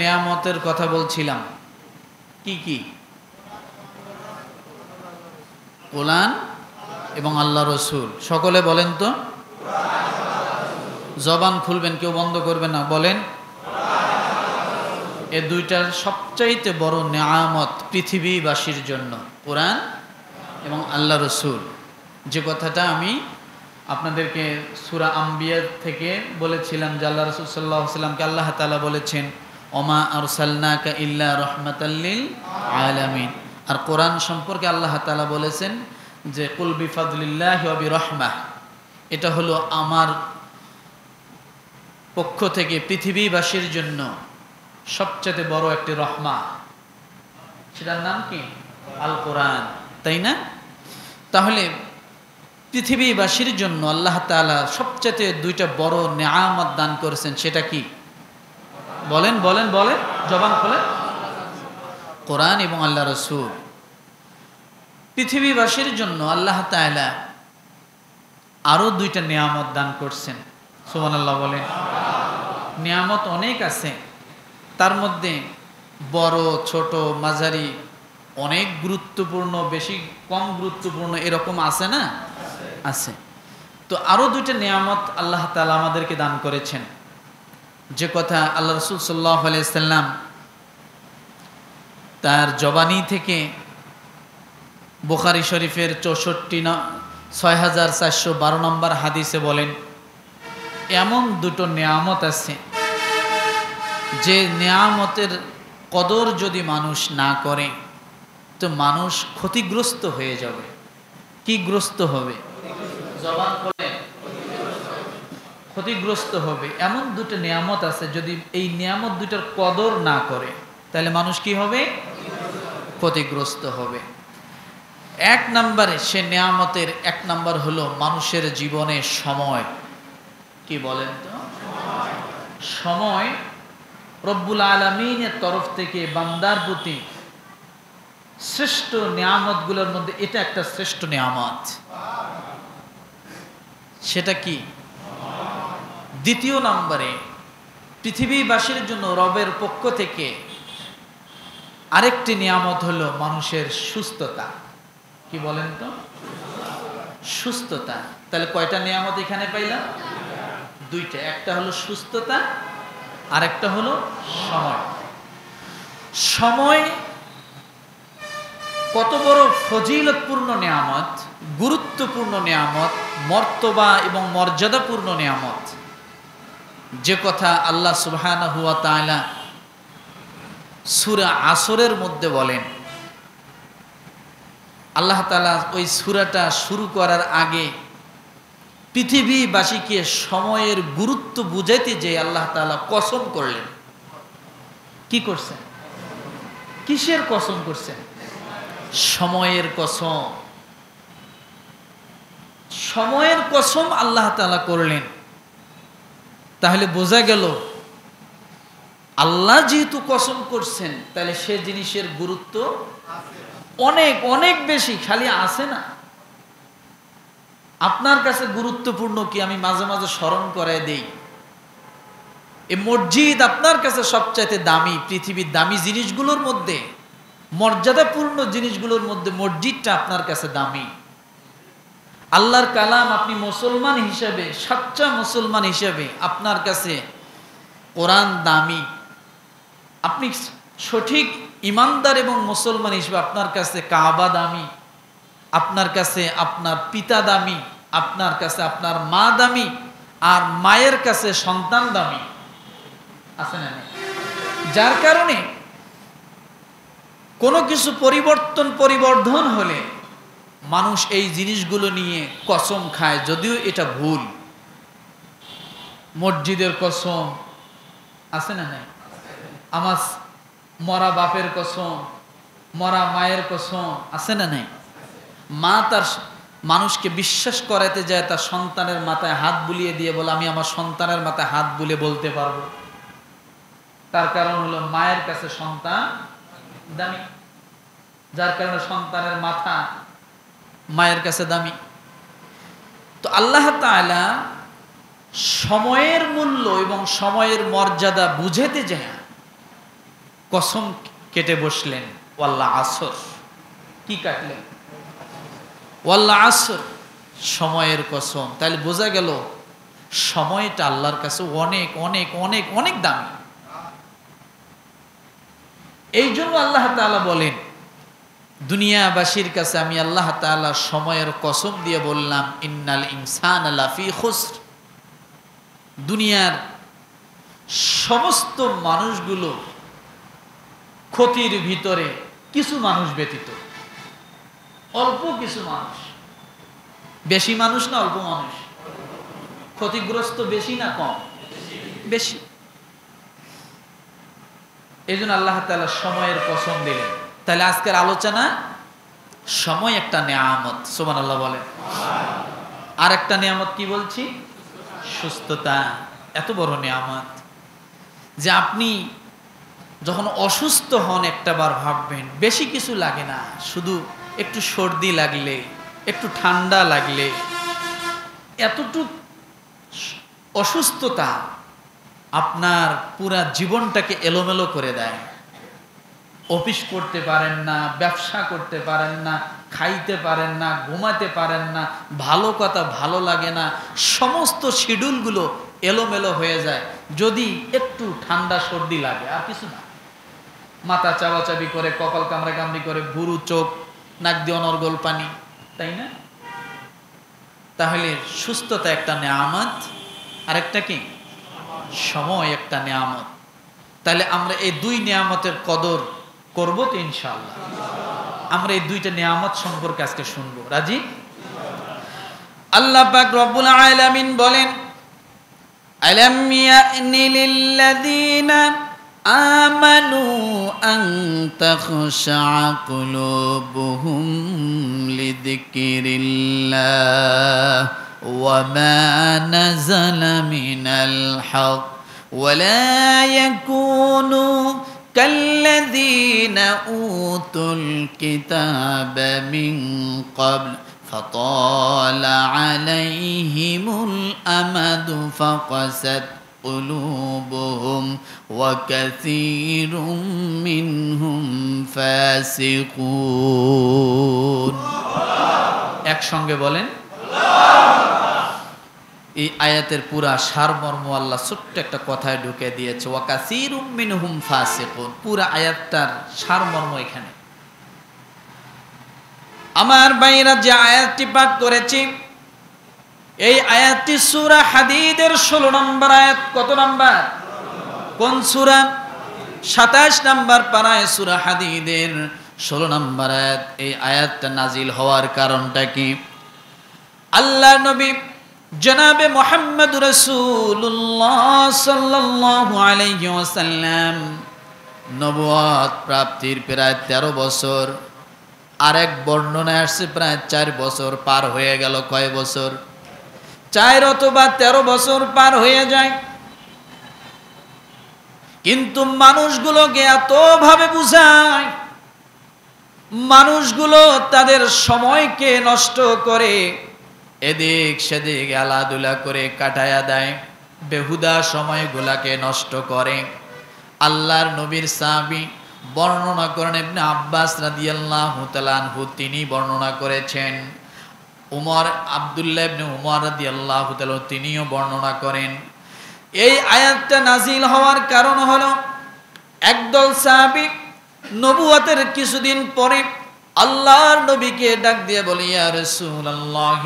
নিয়ামতের কথা বলছিলাম। কি কি? কোরআন এবং আল্লাহ রসুল। সকলে বলেন তো, জবান খুলবেন, কেউ বন্ধ করবেন না, বলেন। এ দুইটার সবচাইতে বড় নিয়ামত পৃথিবীবাসীর জন্য, কোরআন এবং আল্লাহ রসুল। যে কথাটা আমি আপনাদেরকে সূরা আম্বিয়া থেকে বলেছিলাম যে আল্লাহ রসুল সাল্লাল্লাহু আলাইহি ওয়াসাল্লামকে আল্লাহ তাআলা বলেছেন ওমা আরসালনাকা ইল্লা রাহমাতাল লিল আলামিন। আর কোরআন সম্পর্কে আল্লাহ তাআলা বলেছেন যে কুল বিফাদলিল্লাহি ওয়া বিরহমাহ, এটা হলো আমার পক্ষ থেকে পৃথিবীবাসীর জন্য সবচেয়ে বড় একটি রহমা। সেটার নাম কি? আল কোরআন, তাই না? তাহলে পৃথিবীবাসীর জন্য আল্লাহ তাআলা সবচেয়ে দুইটা বড় নিয়ামত দান করেছেন। সেটা কি? বলেন বলেন বলেন, জবান খোলেন। কোরআন এবং আল্লাহ রসুল। পৃথিবীবাসীর জন্য আল্লাহ তাআলা আরো দুইটা নিয়ামত দান করছেন। সুবহানাল্লাহ বলেন। নিয়ামত অনেক আছে, তার মধ্যে বড় ছোট মাঝারি, অনেক গুরুত্বপূর্ণ, বেশি কম গুরুত্বপূর্ণ, এরকম আছে না? আছে। তো আরো দুইটা নিয়ামত আল্লাহ তাআলা আমাদেরকে দান করেছেন, যে কথা আল্লাহ রাসূল সাল্লাল্লাহু আলাইহি সাল্লাম তার জবানি থেকে বুখারী শরীফের 6412 নম্বর হাদিসে বলেন, এমন দুটো নিয়ামত আছে যে নিয়ামতের কদর যদি মানুষ না করে তো মানুষ ক্ষতিগ্রস্ত হয়ে যাবে। কি গ্রস্ত হবে? জবান বলেন। ক্ষতিগ্রস্ত হবে। এমন দুটো নিয়ামত আছে, যদি এই নিয়ামত দুটার কদর না করে তাহলে মানুষ কি হবে? ক্ষতিগ্রস্ত হবে। এক নম্বরে সে নিয়ামতের এক নম্বর হলো মানুষের জীবনে সময়। কি বলেন তো? সময় রব্বুল আলামিনের তরফ থেকে বান্দার প্রতি শ্রেষ্ঠ নিয়ামতগুলোর মধ্যে এটা একটা শ্রেষ্ঠ নিয়ামত। সেটা কি? দ্বিতীয় নম্বরে পৃথিবীবাসীর জন্য রবের পক্ষ থেকে আরেকটি নিয়ামত হলো মানুষের সুস্থতা। কি বলেন তো? সুস্থতা। তাহলে কয়টা নিয়ামত এখানে পাইলাম? দুইটা। একটা হলো সুস্থতা, আরেকটা হলো সময়। সময় কত বড় ফজিলতপূর্ণ নিয়ামত, গুরুত্বপূর্ণ নিয়ামত, মর্তবা এবং মর্যাদাপূর্ণ নিয়ামত, যে কথা আল্লাহ সুবহানাহু ওয়া তাআলা সূরা আসরের মধ্যে বলেন। আল্লাহ তাআলা ওই সূরাটা শুরু করার আগে পৃথিবীবাসীকে সময়ের গুরুত্ব বুঝাইতে যে আল্লাহ তাআলা কসম করলেন। কি করছেন? কিসের কসম করছেন? সময়ের কসম। সময়ের কসম আল্লাহ তাআলা করলেন। তাহলে বোঝা গেল আল্লাহ যেহেতু কসম করছেন তাহলে সে জিনিসের গুরুত্ব অনেক অনেক বেশি, খালি আছে না। আপনার কাছে গুরুত্বপূর্ণ কি? আমি মাঝে মাঝে স্মরণ করায় দেই, এই মসজিদ আপনার কাছে সবচাইতে দামি, পৃথিবীর দামি জিনিসগুলোর মধ্যে, মর্যাদাপূর্ণ জিনিসগুলোর মধ্যে মসজিদটা আপনার কাছে দামি। আল্লাহর কালাম, আপনি মুসলমান হিসেবে, সচ্চা মুসলমান হিসেবে আপনার কাছে কোরআন দামি। আপনি সঠিক ইমানদার এবং মুসলমান হিসেবে আপনার কাছে কাবা দামি, আপনার কাছে আপনার পিতা দামি, আপনার কাছে আপনার মা দামি, আর মায়ের কাছে সন্তান দামি। আছে না? যার কারণে কোনো কিছু পরিবর্ধন হলে মানুষ এই জিনিসগুলো নিয়ে কসম খায়, যদিও এটা ভুল। মসজিদের কসম আছে না? নাই? আমার মরা বাপের কসম, মরা মায়ের কসম আছে না? নাই? মা তার মানুষকে বিশ্বাস করাতে যায়, তার সন্তানের মাথায় হাত বুলিয়ে দিয়ে বলে আমি আমার সন্তানের মাথায় হাত বুলিয়ে বলতে পারবো। তার কারণ হলো মায়ের কাছে সন্তান দামি, যার কারণে সন্তানের মাথা মায়ের কাছে দামি। তো আল্লাহ তাআলা সময়ের মূল্য এবং সময়ের মর্যাদা বুঝাতে যায় কসম কেটে বসলেন, ওয়াল্লাহ আসর। কি কাটলেন? ওয়াল্লাহ আসর, সময়ের কসম। তাহলে বোঝা গেল সময়টা আল্লাহর কাছে অনেক অনেক অনেক অনেক দামি। এই জন্য আল্লাহ তাআলা বলেন, দুনিয়াবাসীর কাছে আমি আল্লাহ তাআলা সময়ের কসম দিয়ে বললাম, ইন্নাল ইনসানা লাফি খুসর। দুনিয়ার সমস্ত মানুষগুলো ক্ষতির ভিতরে, কিছু মানুষ ব্যতীত। অল্প কিছু মানুষ, বেশি মানুষ না অল্প মানুষ? ক্ষতিগ্রস্ত বেশি না কম? বেশি। এই জন্য আল্লাহ তাআলা সময়ের কসম দিলেন। তাহলে আজকের আলোচনা, সময় একটা নেয়ামত। সুবহানাল্লাহ বলেন। আর একটা নেয়ামত কি বলছি? সুস্থতা। এত বড় নেয়ামত যে আপনি যখন অসুস্থ হন একটাবার ভাববেন, বেশি কিছু লাগে না, শুধু একটু সর্দি লাগলে, একটু ঠান্ডা লাগলে, এতটুক অসুস্থতা আপনার পুরা জীবনটাকে এলোমেলো করে দেয়। অফিস করতে পারেন না, ব্যবসা করতে পারেন না, খাইতে পারেন না, ঘুমাতে পারেন না, ভালো কথা ভালো লাগে না, সমস্ত শিডিউলগুলো এলোমেলো হয়ে যায় যদি একটু ঠান্ডা সর্দি লাগে। আর কিছু না, মাথা চাবাচাবি করে, কপাল কামড়াকামড়ি করে, ভুরু চোখ, নাক দিয়ে অনর্গল পানি, তাই না? তাহলে সুস্থতা একটা নেয়ামত, আরেকটা কি? সময় একটা নেয়ামত। তাহলে আমরা এই দুই নেয়ামতের কদর করব তো ইনশাআল্লাহ। আমরা এই দুইটা নেয়ামত সম্পর্কে আজকে শুনবো। রাজি? আল্লাহ পাক রব্বুল আলামিন বলেন, আলাম ইয়ানি লিল্লাযিনা আমানু আন তাখশা কুলুবুহুম লিযিকরিল্লাহ ওয়া মা নাযালা মিনাল হক ওয়া লা ইয়াকুনু কাল্লাযীনা উতুল কিতাবা মিন ক্বাবল ফাতালা আলাইহিমুল আমাদু ফাকাসাত قلوبهم وكثير منهم فاسقون। একসঙ্গে বলেন এই আয়াতের পুরা সারমর্ম আল্লাহ ছোট্ট একটা কথায় ঢুকে দিয়েছে, ওয়াকাসীরুম মিনহুম ফাসিকুন। পুরা আয়াতটার সারমর্ম এখানে। আমার ভাইরা, যে আয়াতটি পাঠ করেছি, এই আয়াতটি সূরা হাদীদের 16 নম্বর আয়াত। কত নম্বর? কোন সূরা? 27 নম্বর পারায় সূরা হাদীদের 16 নম্বর আয়াত। এই আয়াতটা নাজিল হওয়ার কারণটা কি? আল্লাহর নবী জনাবে মুহাম্মদ রাসূলুল্লাহ সাল্লাল্লাহু আলাইহি ওয়াসাল্লাম নবুয়ত প্রাপ্তির প্রায় 13 বছর, আরেক বর্ণনায় আসছে প্রায় 4 বছর পার হয়ে গেল। কয় বছর? 4 অথবা 13 বছর পার হয়ে যায়। কিন্তু মানুষগুলোকে এতভাবে বুঝায়, মানুষগুলো তাদের সময়কে নষ্ট করে, এদিক সেদিক আলাদুলা করে কাটায়া দেয়, বেহুদা সময়গুলাকে নষ্ট করে। আল্লাহর নবীর সাহাবী বর্ণনা করেন, ইবনে আব্বাস রাদিয়াল্লাহু তাআলা আনহু, তিনি বর্ণনা করেছেন। উমর, আব্দুল্লাহ ইবনে উমর রাদিয়াল্লাহু তাআলা তিনিও বর্ণনা করেন। এই আয়াতটা নাজিল হওয়ার কারণ হলো, একদল সাহাবী নবুয়তের কিছুদিন পরে আল্লাহর নবীকে ডাক দিয়ে বলে, ইয়া রাসূলুল্লাহ,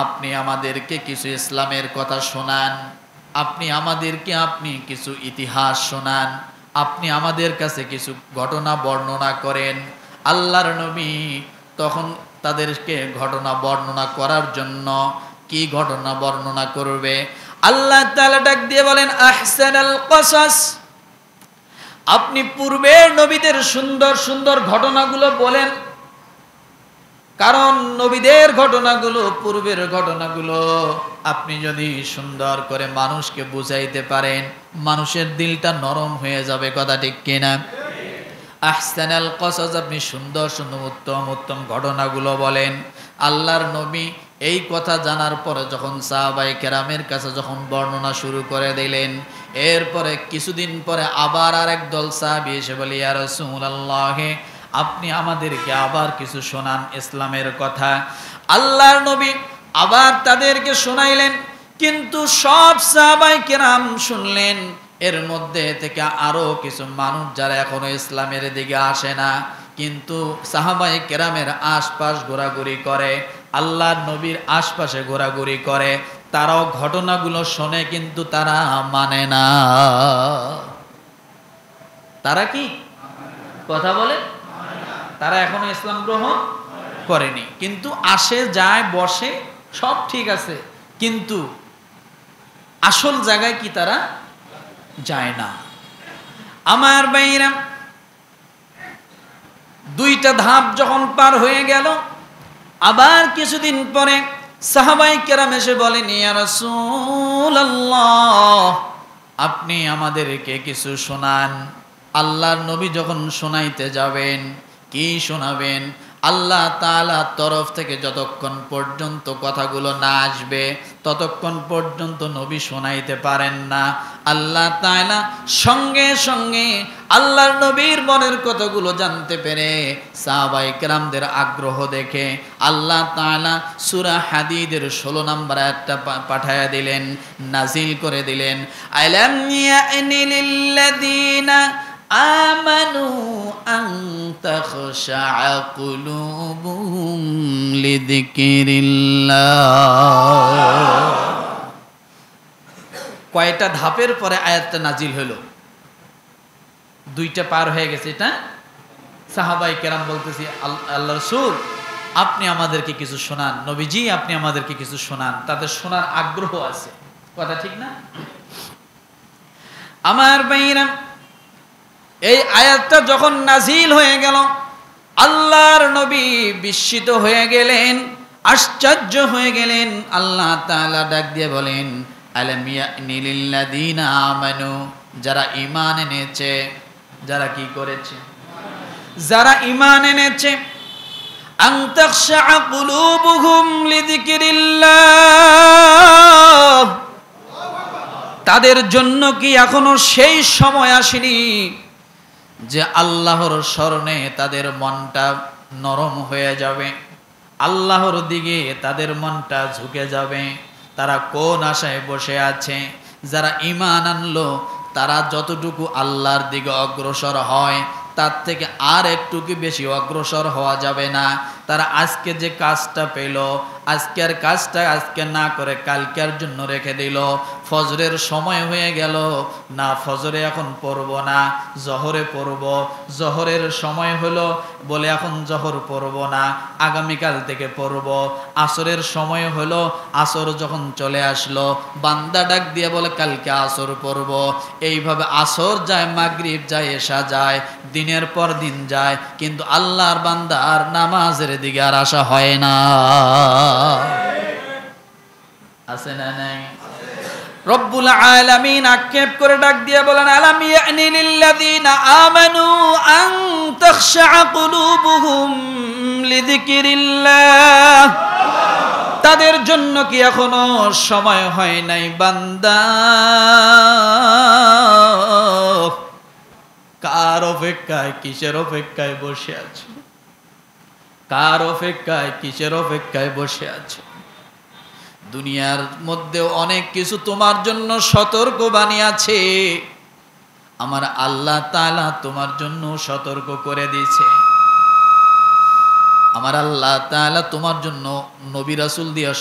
আপনি আমাদেরকে কিছু ইসলামের কথা শোনান, আপনি আমাদেরকে কিছু ইতিহাস শোনান, আপনি আমাদের কাছে কিছু ঘটনা বর্ণনা করেন। আল্লাহর নবী তখন তাদেরকে ঘটনা বর্ণনা করার জন্য কি ঘটনা বর্ণনা করবে? আল্লাহ তাআলা ডাক দিয়ে বলেন, আহসানাল কসাস, আপনি পূর্বের নবীদের সুন্দর সুন্দর ঘটনাগুলো বলেন। কারণ নবীদের ঘটনাগুলো, পূর্বের ঘটনাগুলো আপনি যদি সুন্দর করে মানুষকে বুঝাইতে পারেন, মানুষের দিলটা নরম হয়ে যাবে। কথা ঠিক কিনা? আহসানাল কসাস, আপনি সুন্দর সুন্দর উত্তম উত্তম ঘটনাগুলো বলেন। আল্লাহর নবী এই কথা জানার পরে যখন সাহাবায়ে কেরামের কাছে যখন বর্ণনা শুরু করে দিলেন, এরপরে কিছুদিন পরে আবার আরেক দল সাহাবী এসে বলে, ইয়া রাসূলুল্লাহ, আপনি আমাদেরকে আবার কিছু শোনান ইসলামের কথা। আল্লাহর নবী আবার তাদেরকে শোনাইলেন, কিন্তু সব সাহাবায়ে কেরাম শুনলেন। এর মধ্যে থেকে আরো কিছু মানুষ যারা এখনো ইসলামের দিকে আসে না, কিন্তু সাহাবায়ে কেরামের আশপাশ ঘোরাঘুরি করে, আল্লাহর নবীর আশপাশে ঘোরাঘুরি করে, তারাও ঘটনাগুলো শোনে, কিন্তু তারা মানে না। তারা কি কথা বলে? তারা এখনো ইসলাম গ্রহণ করেনি, কিন্তু আসে যায় বসে সব ঠিক আছে, কিন্তু আসল জায়গায় কি তারা যায় না। আমার ভাইরা, দুইটা ধাপ যখন পার হয়ে গেল, আবার কিছুদিন পরে সাহাবায়ে কেরাম এসে বলেন, ইয়া রাসূলুল্লাহ, আপনি আমাদেরকে কিছু শোনান। আল্লাহর নবী যখন শোনাইতে যাবেন, কি শোনাবেন? আল্লাহ তাআলার তরফ থেকে যতক্ষণ পর্যন্ত কথাগুলো না আসবে ততক্ষণ পর্যন্ত নবী শোনাইতে পারেন না। আল্লাহ তাআলা সঙ্গে সঙ্গে আল্লাহর নবীর মনের কথাগুলো জানতে পেরে সাহাবায়ে কেরামদের আগ্রহ দেখে আল্লাহ তাআলা সূরা হাদীদের 16 নম্বর আয়াতটা পাঠায়া দিলেন, নাজিল করে দিলেন। আলাম ইয়ানি লিল্লাযীনা আমানু আন তাখশা কুলুবুহুম লিযিকরিল্লাহ। কয়টা ধাপের পরে আয়াতটা নাজিল হলো? দুইটা পার হয়ে গেছে। এটা সাহাবায়ে কেরাম বলতেছি, আল্লাহ রাসূল, আপনি আমাদেরকে কিছু শোনান। নবীজি, আপনি আমাদেরকে কিছু শোনান। তাদের শোনার আগ্রহ আছে, কথা ঠিক না? আমার ভাইরা, এই আয়াতটা যখন নাজিল হয়ে গেল, আল্লাহর নবী বিস্মিত হয়ে গেলেন, আশ্চর্য হয়ে গেলেন। আল্লাহ তাআলা ডাক দিয়ে বলেন, আলাম ইয়ানি লিল্লাযীনা আমানু, যারা ঈমান এনেছে, যারা কি করেছে? যারা ঈমান এনেছে, আন তাখশা কুলুবুহুম লিযিকরিল্লাহ, তাদের জন্য কি এখনো সেই সময় আসেনি যে আল্লাহর স্মরণে তাদের মনটা নরম হয়ে যাবে, আল্লাহর দিকে তাদের মনটা ঝুঁকে যাবে? তারা কোন আশায় বসে আছে? যারা ঈমান আনলো তারা যতটুকু আল্লাহর দিকে অগ্রসর হয় তার থেকে আর একটু কি বেশি অগ্রসর হওয়া যাবে না। তারা আজকে যে কাজটা পেল, আজকের কাজটা আজকে না করে কালকের জন্য রেখে দিল। ফজরের সময় হয়ে গেল, না ফজরে এখন পড়ব না, জহরে পড়ব। জহরের সময় হলো বলে এখন জহর পড়ব না, আগামীকাল থেকে পড়ব। আসরের সময় হলো, আসর যখন চলে আসলো বান্দা ডাক দিয়ে বলে কালকে আসর পড়ব। এইভাবে আসর যায়, মাগরিব যায়, এশা যায়, দিনের পর দিন যায়, কিন্তু আল্লাহর বান্দার নামাজের দিকে আর আশা হয় না। আছে না নাই? রব্বুল আলামিন আক্ষেপ করে ডাক দিয়ে বলেন, আলাম ইয়ানি লিল্লাযীনা আমানু আন তাখশা কুলুবুহুম লিযিকরিল্লাহ, তাদের জন্য কি এখনো সময় হয় নাই বান্দা? কার অপেক্ষায়, কিসের অপেক্ষায় বসে আছো? কার অপেক্ষায়, কিসের অপেক্ষায় বসে আছো? দুনিয়ার মধ্যে অনেক কিছু তোমার জন্য সতর্কবাণী আছে। আমার আল্লাহ তাআলা তোমার জন্য সতর্ক করে দিয়েছে। আমার আল্লাহ তাআলা তোমার জন্য নবী রাসূল দিয়া